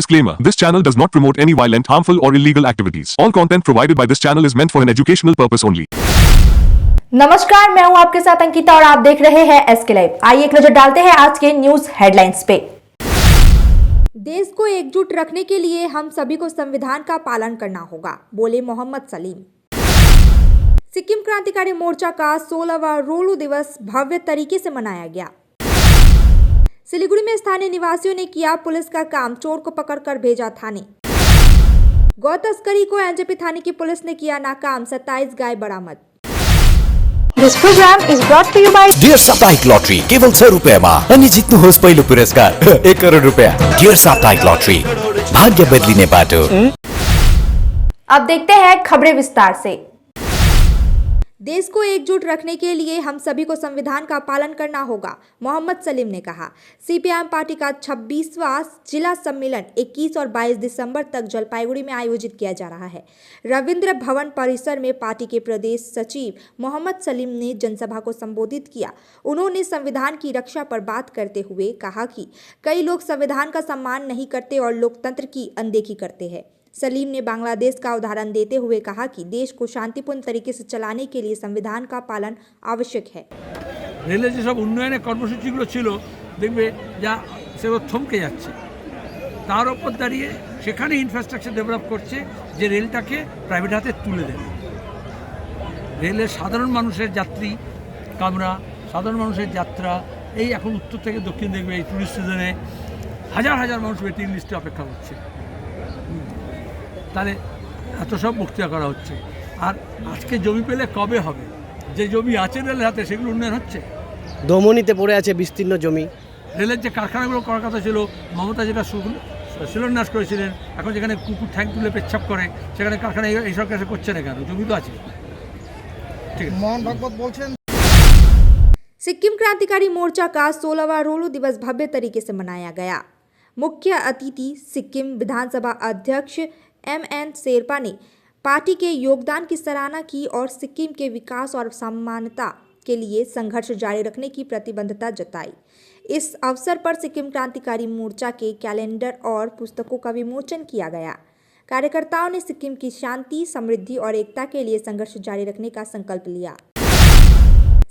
Disclaimer: This channel does not promote any violent, harmful, or illegal activities. All content provided by this channel is meant for an educational purpose only. नमस्कार, मैं हूं आपके साथ अंकिता और आप देख रहे हैं एसके लाइव। आइए एक नजर डालते हैं आज के न्यूज हेडलाइंस पे। देश को एकजुट रखने के लिए हम सभी को संविधान का पालन करना होगा, बोले मोहम्मद सलीम। सिक्किम क्रांतिकारी मोर्चा का 16वां रोलू दिवस भव्य तरीके से मनाया गया। सिलीगुड़ी में स्थानीय निवासियों ने किया पुलिस का काम, चोर को पकड़कर भेजा थाने। गौ तस्करी को एनजेपी थाने की पुलिस ने किया नाकाम, 27 गाय बरामद। This program is brought to you by dear साप्ताहिक लॉटरी केवल 100 रुपैयाँमा अनि जित्नुहोस् पहिलो पुरस्कार 1 करोड रुपैयाँ। डियर साप्ताहिक लॉटरी, भाग्य बदलिने बाटो। अब देखते हैं खबरें विस्तार से। देश को एकजुट रखने के लिए हम सभी को संविधान का पालन करना होगा, मोहम्मद सलीम ने कहा। सीपीआईएम पार्टी का 26वां जिला सम्मेलन 21 और 22 दिसंबर तक जलपाईगुड़ी में आयोजित किया जा रहा है। रविंद्र भवन परिसर में पार्टी के प्रदेश सचिव मोहम्मद सलीम ने जनसभा को संबोधित किया। उन्होंने संविधान की रक्षा पर बात करते हुए कहा कि कई लोग संविधान का सम्मान नहीं करते और लोकतंत्र की अनदेखी करते हैं। सलीम ने बांग्लादेश का उदाहरण देते हुए कहा कि देश को शांतिपूर्ण तरीके से चलाने के लिए संविधान का पालन आवश्यक है। রেলের যেসব উন্নয়নের কর্মসূচিগুলো ছিল দেখবে যা সেগুলো থমকে যাচ্ছে, তার উপর দাঁড়িয়ে সেখানে ইনফ্রাস্ট্রাকচার ডেভেলপ করছে যে রেলটাকে প্রাইভেট হাতে তুলে দেবে। রেলের সাধারণ মানুষের যাত্রী কামরা, সাধারণ মানুষের যাত্রা, এই এখন উত্তর থেকে দক্ষিণ দেখবে এই টুরিস্ট সিজনে হাজার হাজার মানুষ ওয়েটিং লিস্টে অপেক্ষা করছে। তাহলে এত সব বক্তৃতা করা হচ্ছে, আর আজকে জমি পেলে কবে হবে? যে জমি আছে রেলের হাতে সেগুলো উন্নয়ন হচ্ছে। দমনিতে পড়ে আছে বিস্তীর্ণ জমি। রেলের যে কারখানাগুলো করার কথা ছিল, মমতা যেটা শিলান্যাস করেছিলেন, এখন যেখানে কুকুর ঠ্যাং তুলে পেচ্ছাপ করে সেখানে কারখানা এইসব কাছে করছে না কেন? জমি তো আছে। ঠিক আছে। মোহন ভাগবত বলছেন सिक्किम क्रांतिकारी मोर्चा का 16वां रोलू दिवस भव्य तरीके से मनाया गया। मुख्य अतिथि सिक्किम विधानसभा अध्यक्ष MN शेरपा ने पार्टी के योगदान की सराहना की और सिक्किम के विकास और समानता के लिए संघर्ष जारी रखने की प्रतिबद्धता जताई। इस अवसर पर सिक्किम क्रांतिकारी मोर्चा के कैलेंडर और पुस्तकों का विमोचन किया गया। कार्यकर्ताओं ने सिक्किम की शांति, समृद्धि और एकता के लिए संघर्ष जारी रखने का संकल्प लिया।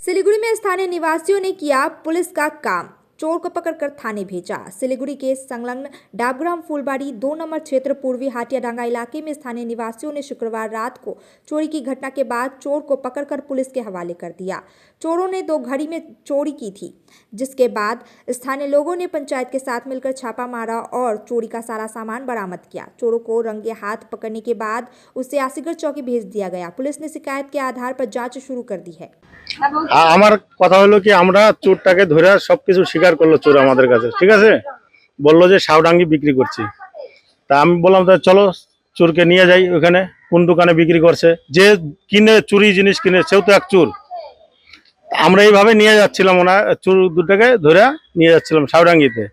सिलीगुड़ी में स्थानीय निवासियों ने किया पुलिस का काम, चोर को पकड़कर थाने भेजा। सिलीगुड़ी के संलग्न डाबग्राम फूलबाड़ी 2 नंबर क्षेत्र पूर्वी हाटियाडांगा इलाके में स्थानीय निवासियों ने शुक्रवार रात को चोरी की घटना के बाद चोर को पकड़कर पुलिस के हवाले कर दिया। चोरों ने 2 घड़ी में चोरी की थी, जिसके बाद स्थानीय लोगों ने पंचायत के साथ मिलकर छापा मारा और चोरी का सारा सामान बरामद किया। चोरों को रंगे हाथ पकड़ने के बाद उसे आसीगढ़ चौकी भेज दिया गया। पुलिस ने शिकायत के आधार पर जांच शुरू कर दी है। আমার কথা হলো কি, আমরা চোরটাকে ধরে সবকিছু স্বীকার করলো চোর আমাদের কাছে, ঠিক আছে, বললো যে শাওডাঙ্গি বিক্রি করছি। তা আমি বললাম তা চলো চোরকে নিয়ে যাই, ওখানে কোন দোকানে বিক্রি করছে, যে কিনে চুরি জিনিস কিনে সেও তো এক চোর। আমরা এইভাবে নিয়ে যাচ্ছিলাম, ওনা চোর দুটাকে ধরে নিয়ে যাচ্ছিলাম শাওডাঙ্গিতে,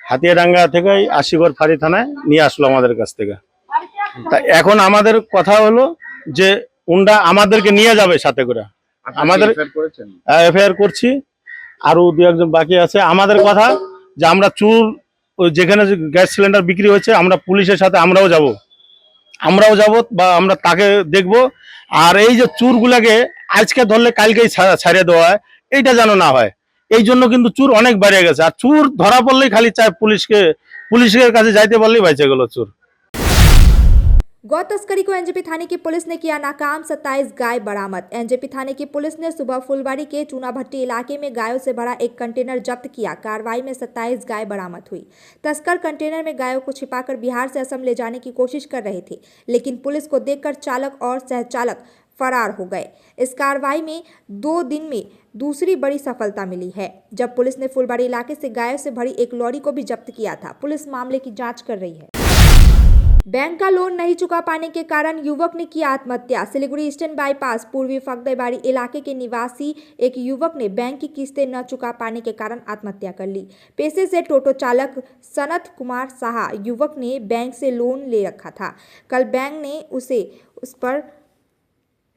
হাতিয়াডাঙ্গা থেকে আশিগড় ফাঁড়ি থানায় নিয়ে আসলো আমাদের কাছ থেকে। তা এখন আমাদের কথা হলো যে উন্ডা আমাদেরকে নিয়ে যাবে সাথে করে, আমাদের এফআইআর করছি, আরো 2-1 জন বাকি আছে। আমাদের কথা যে আমরা চোর যেখানে গ্যাস সিলিন্ডার বিক্রি হচ্ছে আমরা পুলিশের সাথে আমরাও যাব বা আমরা তাকে দেখব। আর এই যে চোরগুলাকে আজকে ধরলে কালকেই ছাড়িয়ে দেওয়া হয়, এইটা যেন না হয়। এই জন্য কিন্তু চোর অনেক বেড়ে গেছে, আর চোর ধরা পড়লেই খালি চায় পুলিশের কাছে যাইতে পারলেই বাইচে গেল চোর। गौ तस्करी को एनजेपी थाने की पुलिस ने किया नाकाम, 27 गाय बरामद। एनजेपी थाने की पुलिस ने सुबह फुलबाड़ी के चूनाभट्टी इलाके में गायों से भरा एक कंटेनर जब्त किया। कार्रवाई में 27 गाय बरामद हुई। तस्कर कंटेनर में गायों को छिपाकर बिहार से असम ले जाने की कोशिश कर रहे थे, लेकिन पुलिस को देखकर चालक और सहचालक फरार हो गए। इस कार्रवाई में 2 दिन में दूसरी बड़ी सफलता मिली है, जब पुलिस ने फुलबाड़ी इलाके से गायों से भरी एक लॉरी को भी जब्त किया था। पुलिस मामले की जांच कर रही है। बैंक का लोन नहीं चुका पाने के कारण युवक ने किया आत्महत्या। सिलीगुड़ी ईस्टर्न बाईपास पूर्वी फगदेबाड़ी इलाके के निवासी एक युवक ने बैंक की किस्तें न चुका पाने के कारण आत्महत्या कर ली। पेशे से टोटो चालक सनत कुमार साहा युवक ने बैंक से लोन ले रखा था। कल बैंक ने उस पर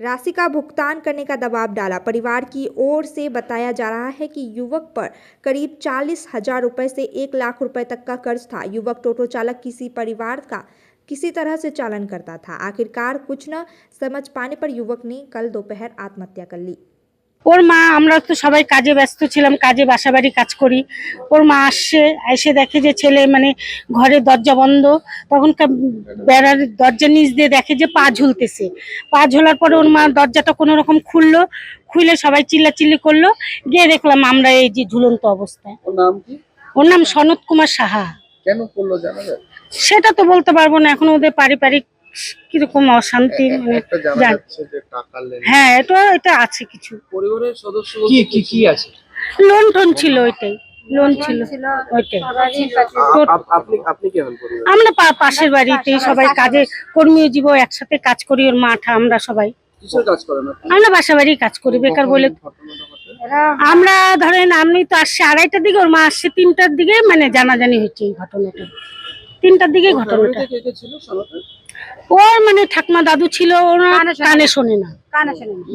राशि का भुगतान करने का दबाव डाला। परिवार की ओर से बताया जा रहा है कि युवक पर करीब 40,000 रुपये से 1 लाख रुपए तक का कर्ज था। युवक टोटो चालक किसी परिवार का किसी तरह से चालन करता था। आखिरकार कुछ न समझ पाने पर युवक ने कल दोपहर आत्महत्या कर ली। ওর মা, আমরা তো সবাই কাজে ব্যস্ত ছিলাম, কাজে বাসাবাড়ি কাজ করি। ওর মা এসে দেখে যে ছেলে মানে ঘরের দরজা বন্ধ, তখন বেড়ার দরজার নিচ দিয়ে দেখে যে পা ঝুলতেছে। পা ঝোলার পরে ওর মা দরজাটা কোনো রকম খুলে সবাই চিল্লাচিল্লি করলো, গিয়ে দেখলাম আমরা এই যে ঝুলন্ত অবস্থায়। ওর নাম সনত কুমার সাহা। কেন করলো জানা যায়? সেটা তো বলতে পারবো না, এখন ওদের পারিবারিক কিরকম অশান্তি মানে একটা জানা যাচ্ছে যে টাকা লেনদেন। হ্যাঁ, এটা আছে কিছু। পরিবারের সদস্য কি আছে? লোন টোন ছিল, লোন ছিল ওইটাই। আপনি কেমন পরিবার? আমরা পাশের বাড়িতে সবাই কাজে কর্মজীব একসাথে কাজ করি। ওর মাঠা আমরা সবাই কিসের কাজ করেন আপনি? আমরা বাসাবাড়ি কাজ করি, বেকার বলে। আমরা ধরেন আমি তো আসছি 2:30টার দিকে, ওর মা আসছে 3টার দিকে, মানে জানাজানি হচ্ছে এই ঘটনাটা। 3টার দিকে ঘটনাটা। কে কে ছিল সনাতন? ওর মানে ঠাকমা দাদু ছিল, ওরা কানে শোনে না।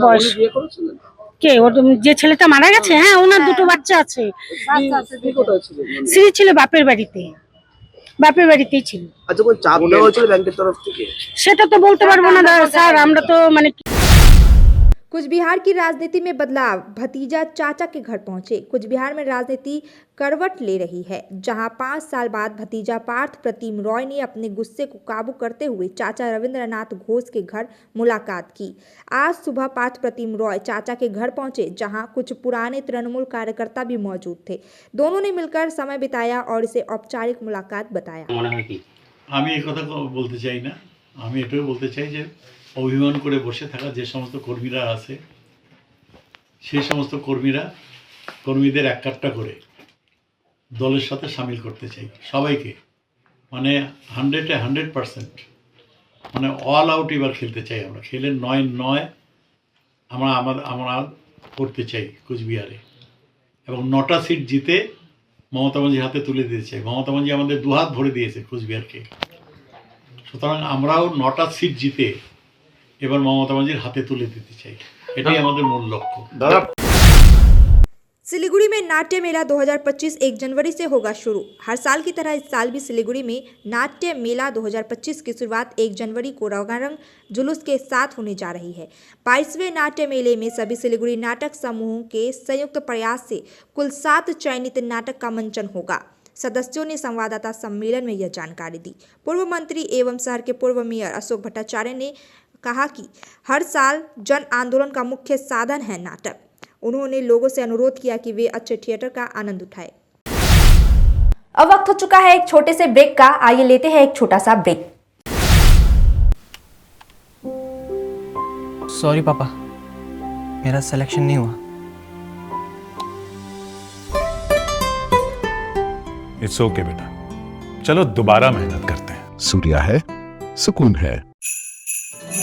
বয়স বিয়ে করেছিলেন? কে? ওর যে ছেলেটা মারা গেছে, হ্যাঁ, ওনার 2টো বাচ্চা আছে। কি কোথায় ছিল? স্ত্রী ছিল বাপের বাড়িতেই ছিল। আচ্ছা, কোন চাপ দেওয়া হয়েছিল ব্যাংকের তরফ থেকে? সেটা তো বলতে পারবো না স্যার, আমরা তো মানে। कुछ बिहार की राजनीति में बदलाव, भतीजा चाचा के घर पहुंचे। कुछ बिहार में राजनीति करवट ले रही है, जहां 5 साल बाद भतीजा पार्थ प्रतिम रॉय ने अपने गुस्से को काबू करते हुए चाचा रविंद्रनाथ घोष के घर मुलाकात की। आज सुबह पार्थ प्रतिम रॉय चाचा के घर पहुंचे, जहां कुछ पुराने तृणमूल कार्यकर्ता भी मौजूद थे। दोनों ने मिलकर समय बिताया और इसे औपचारिक मुलाकात बताया। আমি এই কথা বলতে চাই না, আমি এটাও বলতে চাই যে অভিমান করে বসে থাকা যে সমস্ত কর্মীরা আছে, সেই সমস্ত কর্মীদের এক কাট্টা করে দলের সাথে সামিল করতে চাই সবাইকে, মানে 100% মানে অল আউট এবার খেলতে চাই। আমরা খেলে 9 আমরা করতে চাই কুচবিহারে, এবং 9টা সিট জিতে মমতা ব্যানার্জির হাতে তুলে দিতে চাই। মমতা ব্যানার্জি আমাদের 2 হাত ভরে দিয়েছে কুচবিহারকে, সুতরাং আমরাও 9টা সিট জিতে এবার মমতা ব্যানার্জির হাতে তুলে দিতে চাই, এটাই আমাদের মূল লক্ষ্য। सिलीगुड़ी में नाट्य मेला 2025 1 जनवरी से होगा शुरू। हर साल की तरह इस साल भी सिलीगुड़ी में नाट्य मेला 2025 की शुरुआत 1 जनवरी को रंगारंग जुलूस के साथ होने जा रही है। 22वें नाट्य मेले में सभी सिलीगुड़ी नाटक समूहों के संयुक्त प्रयास से कुल 7 चयनित नाटक का मंचन होगा। सदस्यों ने संवाददाता सम्मेलन में यह जानकारी दी। पूर्व मंत्री एवं शहर के पूर्व मेयर अशोक भट्टाचार्य ने कहा कि हर साल जन आंदोलन का मुख्य साधन है नाटक। उन्होंने लोगों से अनुरोध किया कि वे अच्छे थिएटर का आनंद उठाएं। अब वक्त हो चुका है एक छोटे से ब्रेक का। आइए लेते हैं एक छोटा सा ब्रेक। सॉरी पापा, मेरा सिलेक्शन नहीं हुआ। इट्स ओके बेटा, चलो दोबारा मेहनत करते हैं। सूर्या है, सुकून है।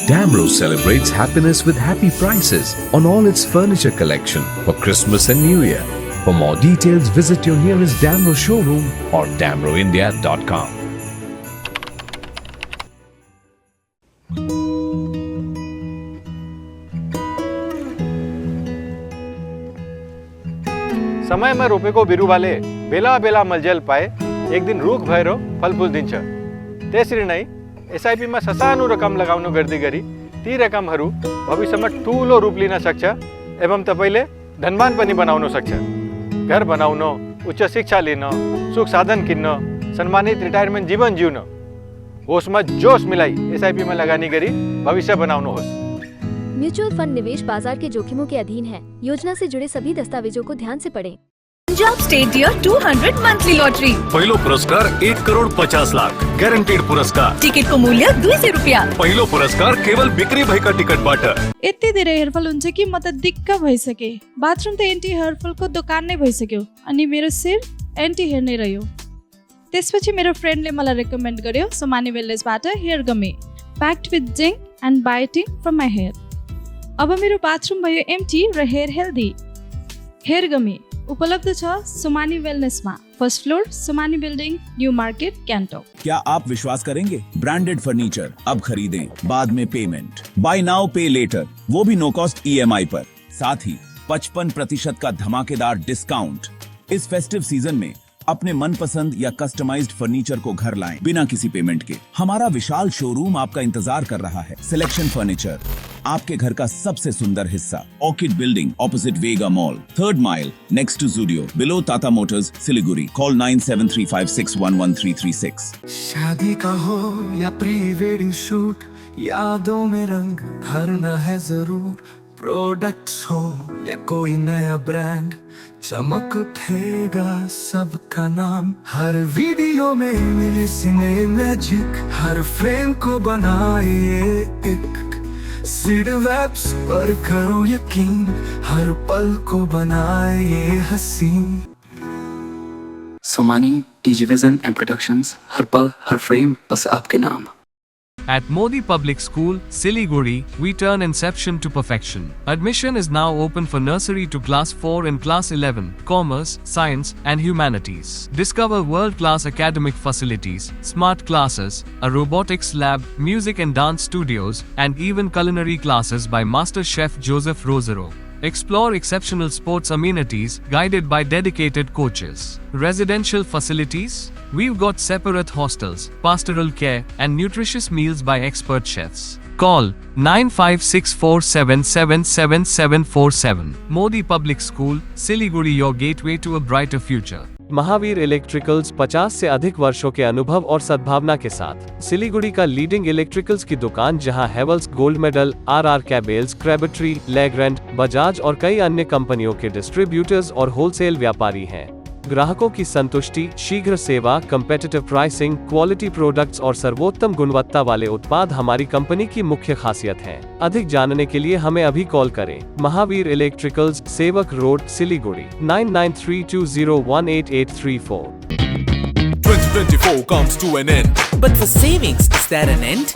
Damro celebrates happiness with happy prices on all its furniture collection for Christmas and New Year. For more details, visit your nearest Damro showroom or damroindia.com. समय में रोपे को बिरु वाले बेला बेला मलजल पाए एक दिन रूख भैरो फलफूल दिन छ तेसरी नहीं एसआईपी में ससानु रकम लगाउनु गर्दी गरी ती रकमहरू भविष्यमा ठूलो रूप लिन सक्छ एवं तपाईले धनवान पनि बनाउन सक्छ। घर बनाउन, उच्च शिक्षा लिन, सुख साधन किन्न, सम्मानित रिटायरमेन्ट जीवन जिउन, होसमा जोश मिलाई एसआईपी में लगानी गरी भविष्य बनाउनुहोस्। म्यूचुअल फंड निवेश बाजार के जोखिमों के अधीन है। योजना से जुड़े सभी दस्तावेजों को ध्यान से पढ़ें। Punjab state dear 200 monthly lottery. पहलो पुरस्कार 1,50,00,000 ग्यारंटीड पुरस्कार। टिकट को मूल्य 200 रुपया। पहिलो पुरस्कार केवल बिक्री भएका टिकटबाट। यति धेरै हेयरफल हुन्छ कि म त दिक्क भइसके। बाथरुम त एन्टी हेयरफलको दोकान नै भइसक्यो अनि मेरो शिर एन्टी हेयर नै रह्यो। त्यसपछि मेरो फ्रेन्डले मलाई रेकमेन्ड गर्यो सोमानी वेलनेसबाट hair gummy packed with zinc and biotin from my hair. अब मेरो बाथरुम भयो एम्टी र हेयर हेल्दी। हेयर गमी उपलब्ध छ सुमानी वेलनेसमा, first floor Sumani building, new market, कैंटो। क्या आप विश्वास करेंगे? ब्रांडेड फर्नीचर अब खरीदें, बाद में पेमेंट, बाय नाउ पे लेटर, वो भी नो कॉस्ट EMI पर। साथ ही 55% का धमाकेदार डिस्काउंट। इस फेस्टिव सीजन में अपने मनपसंद या कस्टमाइज्ड फर्नीचर को घर लाएं बिना किसी पेमेंट के। हमारा विशाल शोरूम आपका इंतजार कर रहा है। सिलेक्शन फर्नीचर, आपके घर का सबसे सुंदर हिस्सा। Orchid building opposite Vega mall, 3rd mile next to Zudio, below Tata Motors, Siliguri. Call 9735611336। शादी का हो या प्री वेडिंग शूट, यादों में रंग भरना है जरूर। प्रोडक्ट्स हो या कोई नया ब्रांड, चमक उठेगा सबका नाम। हर वीडियो में मिले सिने मैजिक, हर फ्रेम को बनाए एक सीड वेब्स पर करो यकीन, हर पल को बनाए ये हसीन। सोमानी डिजिविजन एंड प्रोडक्शंस, हर पल हर फ्रेम बस आपके नाम। At Modi Public School, Siliguri, we turn inception to perfection. Admission is now open for nursery to class 4 and class 11, commerce, science, and humanities. Discover world-class academic facilities, smart classes, a robotics lab, music and dance studios, and even culinary classes by Master Chef Joseph Rosero. Explore exceptional sports amenities guided by dedicated coaches. Residential facilities, we've got separate hostels, pastoral care, and nutritious meals by expert chefs. Call 9564777747. Modi Public School, Siliguri, your gateway to a brighter future. Mahavir electricals 50 से अधिक वर्षों के अनुभव और सद्भावना के साथ सिलीगुड़ी का लीडिंग इलेक्ट्रिकल्स की दुकान, जहां Havells gold medal, RR cables, Crabtree, Legrand, Bajaj और कई अन्य कंपनियों के डिस्ट्रीब्यूटर्स और होलसेल व्यापारी हैं। ग्राहकों की संतुष्टि, शीघ्र सेवा, कम्पेटिटिव प्राइसिंग, क्वालिटी प्रोडक्ट्स और सर्वोत्तम गुणवत्ता वाले उत्पाद हमारी कंपनी की मुख्य खासियत हैं। अधिक जानने के लिए हमें अभी कॉल करें। महावीर इलेक्ट्रिकल्स, सेवक road, Siliguri, 9932018834। 2024 comes to an end. But for savings, is there an end?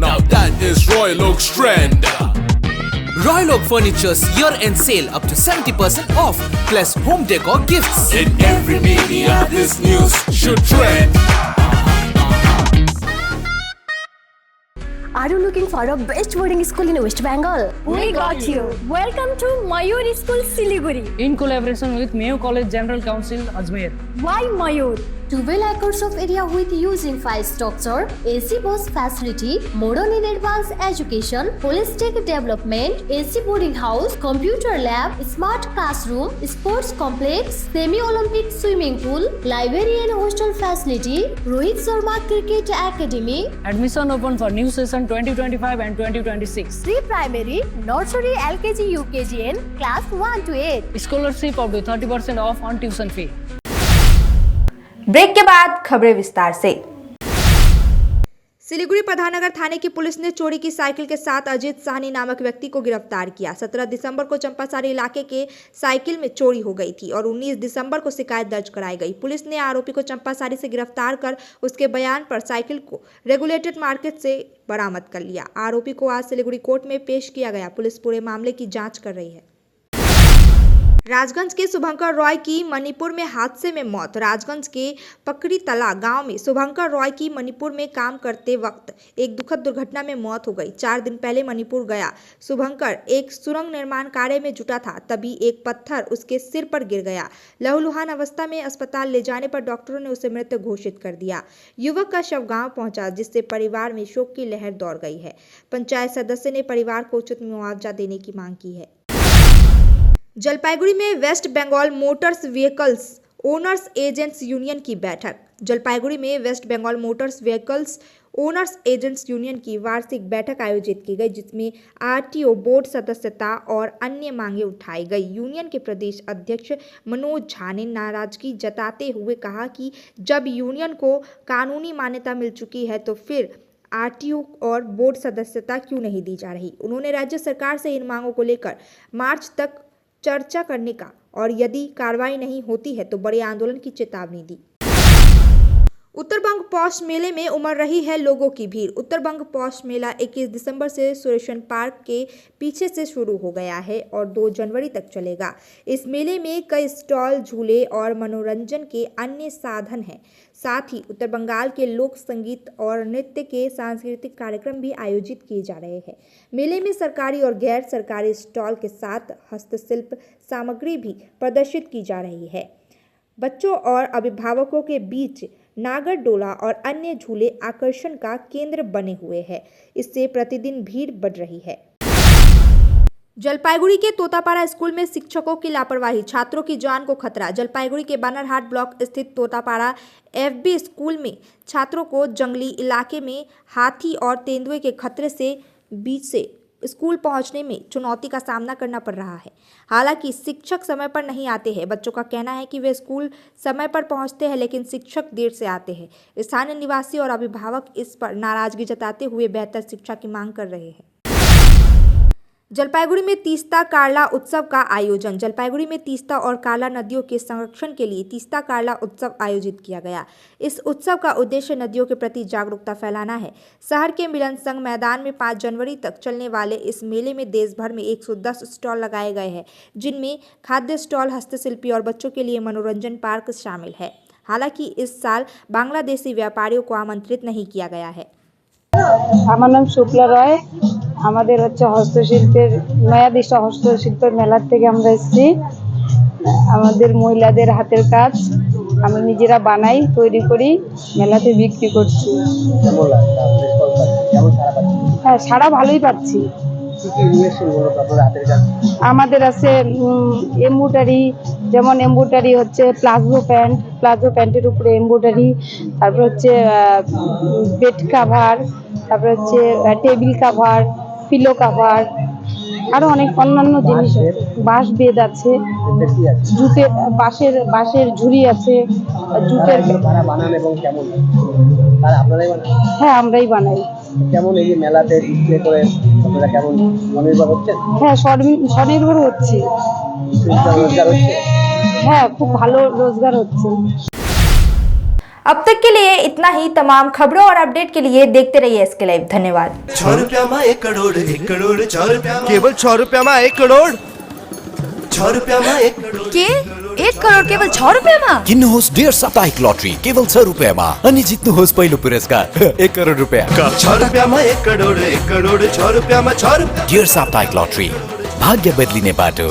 Now that is Royal Oak's trend. Royal Oak Furniture's year-end sale up to 70% off, plus home decor gifts. In every media, this news should trend. Are you looking for a best boarding school in West Bengal? We got you. Welcome to Mayur School, Siliguri. In collaboration with Mayo College General Council, Ajmer. Why Mayur? 12 acres of area with using 5 structure, AC bus facility, modern and advanced education, holistic development, AC boarding house, computer lab, smart classroom, sports complex, semi-Olympic swimming pool, library and hostel facility, Rohit Sharma Cricket Academy. Admission open for new session 2025 and 2026. Pre-primary, nursery, LKG, UKG and class 1 to 8. Scholarship up to 30% off on tuition fee. Break के बाद खबरें विस्तार से। सिलीगुड़ी प्रधाननगर थाने की police ने चोरी की cycle के साथ अजीत साहनी नामक व्यक्ति को गिरफ्तार किया। 17 दिसंबर को चंपासारी इलाके के साइकिल में चोरी हो गई थी और 19 दिसंबर को शिकायत दर्ज कराई गई। पुलिस ने आरोपी को चंपासारी से गिरफ्तार कर उसके बयान पर साइकिल को रेगुलेटेड मार्केट से बरामद कर लिया। आरोपी को आज सिलीगुड़ी कोर्ट में पेश किया गया। पुलिस पूरे मामले की जाँच कर रही है। राजगंज के शुभंकर रॉय की मणिपुर में हादसे में मौत। राजगंज के पकड़ी तला गांव में शुभंकर रॉय की मणिपुर में काम करते वक्त एक दुखद दुर्घटना में मौत हो गई। 4 दिन पहले मणिपुर गया शुभंकर एक सुरंग निर्माण कार्य में जुटा था, तभी एक पत्थर उसके सिर पर गिर गया। लहूलुहान अवस्था में अस्पताल ले जाने पर डॉक्टरों ने उसे मृत घोषित कर दिया। युवक का शव गाँव पहुंचा, जिससे परिवार में शोक की लहर दौड़ गई है। पंचायत सदस्य ने परिवार को उचित मुआवजा देने की मांग की है। जलपाईगुड़ी में West Bengal motors vehicles owners agents union की बैठक। जलपाईगुड़ी में West Bengal motors vehicles owners agents union की वार्षिक बैठक आयोजित की गई, जिसमें आरटीओ बोर्ड सदस्यता और अन्य मांगे उठाई गई। यूनियन के प्रदेश अध्यक्ष मनोज झा ने नाराजगी जताते हुए कहा कि जब यूनियन को कानूनी मान्यता मिल चुकी है तो फिर आरटीओ और बोर्ड सदस्यता क्यों नहीं दी जा रही। उन्होंने राज्य सरकार से इन मांगों को लेकर मार्च तक चर्चा करने का और यदि कार्रवाई नहीं होती है तो बड़े आंदोलन की चेतावनी दी। उत्तरबंग पौष मेले में उमड़ रही है लोगों की भीड़। उत्तरबंग पौष मेला 21 दिसंबर से सुरेशन पार्क के पीछे से शुरू हो गया है और 2 जनवरी तक चलेगा। इस मेले में कई स्टॉल, झूले और मनोरंजन के अन्य साधन हैं। साथ ही उत्तर बंगाल के लोक संगीत और नृत्य के सांस्कृतिक कार्यक्रम भी आयोजित किए जा रहे हैं। मेले में सरकारी और गैर सरकारी स्टॉल के साथ हस्तशिल्प सामग्री भी प्रदर्शित की जा रही है। बच्चों और अभिभावकों के बीच नागर डोला और अन्य झूले आकर्षण का केंद्र बने हुए हैं। इससे प्रतिदिन भीड़ बढ़ रही है। जलपाईगुड़ी के तोतापाड़ा स्कूल में शिक्षकों की लापरवाही, छात्रों की जान को खतरा। जलपाईगुड़ी के बानरहाट ब्लॉक स्थित तोतापाड़ा FB स्कूल में छात्रों को जंगली इलाके में हाथी और तेंदुए के खतरे से बीच से स्कूल पहुंचने में चुनौती का सामना करना पड़ रहा है। हालांकि शिक्षक समय पर नहीं आते हैं। बच्चों का कहना है कि वे स्कूल समय पर पहुंचते हैं लेकिन शिक्षक देर से आते हैं। स्थानीय निवासी और अभिभावक इस पर नाराजगी जताते हुए बेहतर शिक्षा की मांग कर रहे हैं। जलपाईगुड़ी में तीस्ता कार्ला उत्सव का आयोजन। जलपाईगुड़ी में तीस्ता और कार्ला नदियों के संरक्षण के लिए तीस्ता कार्ला उत्सव आयोजित किया गया। इस उत्सव का उद्देश्य नदियों के प्रति जागरूकता फैलाना है। शहर के मिलन संघ मैदान में 5 जनवरी तक चलने वाले इस मेले में देश भर में 110 स्टॉल लगाए गए हैं, जिनमें खाद्य स्टॉल, हस्तशिल्पी और बच्चों के लिए मनोरंजन पार्क शामिल है। हालांकि इस साल बांग्लादेशी व्यापारियों को आमंत्रित नहीं किया गया है। আমার নাম শুক্লা রয়। আমাদের হচ্ছে হস্তশিল্পের নয়া দিশা হস্তশিল্পের মেলার থেকে আমরা এসেছি। আমাদের মহিলাদের হাতের কাজ আমরা নিজেরা বানাই, তৈরি করি, মেলাতে বিক্রি করছি। হ্যাঁ, সারা ভালোই পাচ্ছি। আমাদের আছে এমব্রয়ডারি, যেমন এমব্রয়ডারি হচ্ছে প্লাজো প্যান্টের উপরে এমব্রয়ডারি, তারপর হচ্ছে বেড কাভার, তারপর হচ্ছে টেবিল কাভার, পিলো কাভার, আরো অনেক অন্যান্য জিনিস আছে। বাঁশ বেদ আছে, জুটের বাঁশের ঝুড়ি আছে, জুটের। হ্যাঁ, আমরাই বানাই। কেমন এই যে মেলাতে ডিসপ্লে করে আপনারা কেমন স্বনির্ভর হচ্ছেন? হ্যাঁ, স্বনির্ভর হচ্ছি। রোজগার হচ্ছে? হ্যাঁ, খুব ভালো রোজগার হচ্ছে। अब तक के लिए इतना ही। तमाम खबरों और अपडेट के लिए देखते रहिए SK लाइव। धन्यवाद। 6 रुपया में 1 करोड़, 1 करोड़ 6 रुपया में। केवल 6 रुपया में 1 करोड़? 6 रुपया में 1 करोड़ के 1 करोड़ केवल 6 रुपयामा? किन्नुहोस् डेढ साप्ताहिक लटरी केवल 6 रुपियाँमा अनि जित्नुहोस् पहिलो पुरस्कार 1 करोड रुपियाँ। 6 रुपया में 1 करोड़, 1 करोड़ 6 रुपया में 6 रुपया। डेढ साप्ताहिक लटरी, भाग्य बदलिने बाटो।